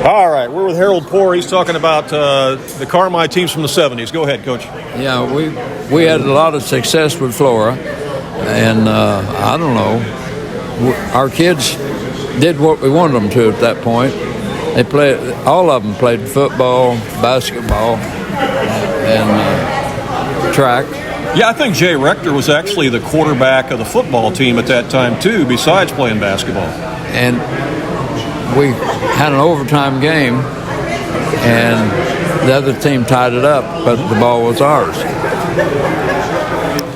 All right, we're with Harold Poore. He's talking about the Carmi teams from the 70s. Go ahead, Coach. Yeah, we had a lot of success with Flora, and I don't know, our kids did what we wanted them to at that point. They played, all of them played football, basketball, and track. Yeah, I think Jay Rector was actually the quarterback of the football team at that time, too, besides playing basketball. And we had an overtime game, and the other team tied it up, but the ball was ours.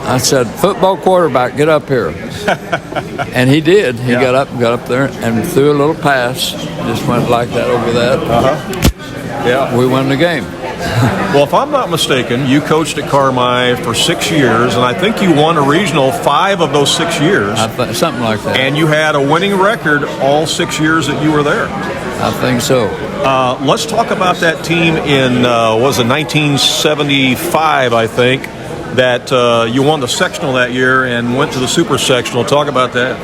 I said, football quarterback, get up here. And he did. He got up there and threw a little pass, just went like that over that. Yeah. We won the game. Well, if I'm not mistaken, you coached at Carmi for 6 years, and I think you won a regional 5 of those 6 years. Something like that. And you had a winning record all 6 years that you were there. I think so. Let's talk about that team in, was it 1975, I think, that you won the sectional that year and went to the Super-Sectional. Talk about that.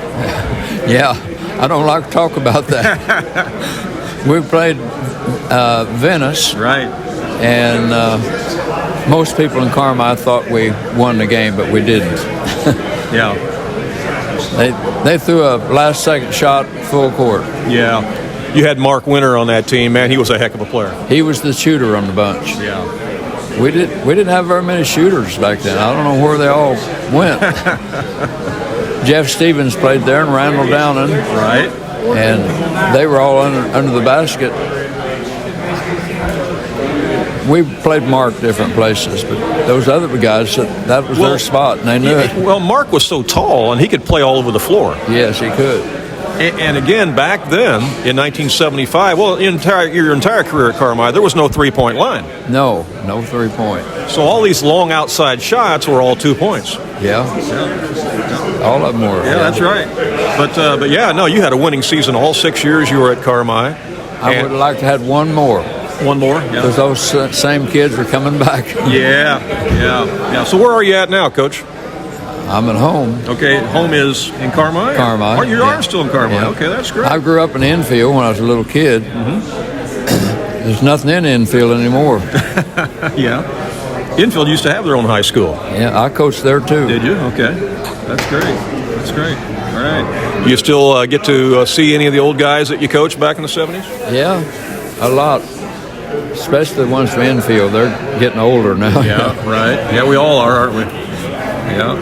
Yeah, I don't like to talk about that. We played Venice. Right. And most people in Carmi thought we won the game, but we didn't. Yeah. They threw a last-second shot full court. Yeah. You had Mark Winter on that team, man. He was a heck of a player. He was the shooter on the bunch. Yeah. We didn't have very many shooters back then. I don't know where they all went. Jeff Stevens played there and Randall Downing. Right. And they were all under the basket. We played Mark different places, but those other guys, that was their spot, and they knew it. Well, Mark was so tall, and he could play all over the floor. Yes, he could. And again, back then, in 1975, well, your entire career at Carmi, there was no three-point line. No three-point. So all these long outside shots were all 2 points. Yeah. All of them were. Yeah, that's right. But yeah, no, you had a winning season all 6 years you were at Carmi. I would like to have one more. One more? Yeah. Because those same kids are coming back. Yeah. So where are you at now, Coach? I'm at home. Okay, home is in Carmi? Carmi. Oh, you are still in Carmi. Yeah. Okay, that's great. I grew up in the infield when I was a little kid. Mm-hmm. There's nothing in the infield anymore. Yeah. Infield used to have their own high school. Yeah, I coached there too. Did you? Okay. That's great. All right. You still get to see any of the old guys that you coached back in the 70s? Yeah, a lot. Especially the ones from infield. They're getting older now. Yeah, right. Yeah, we all are, aren't we? Yeah.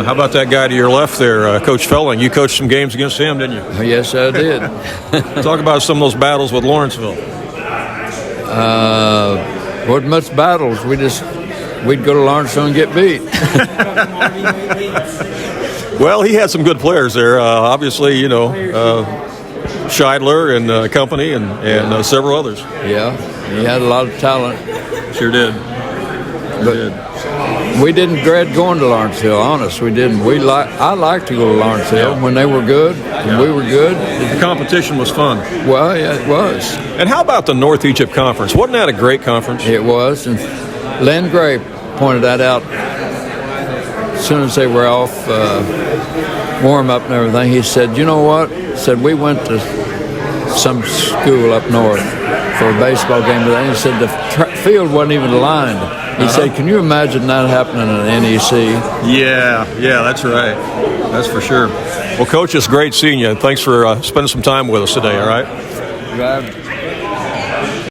How about that guy to your left there, Coach Felling? You coached some games against him, didn't you? Yes, I did. Talk about some of those battles with Lawrenceville. Wasn't much battles. We'd go to Lawrenceville and get beat. Well, he had some good players there. Obviously, Scheidler and company and several others. Yeah, he had a lot of talent. Sure did. We didn't dread going to Lawrenceville, honest. We didn't. I liked to go to Lawrenceville when they were good, and we were good. The competition was fun. Well, yeah, it was. And how about the North Egypt Conference? Wasn't that a great conference? It was, and Len Gray pointed that out as soon as they were off warm-up and everything. He said, you know what? He said, we went to some school up north for a baseball game today. He said the field wasn't even lined. He said, can you imagine that happening at NEC? Yeah, that's right. That's for sure. Well, Coach, it's great seeing you. Thanks for spending some time with us today, all right? Glad.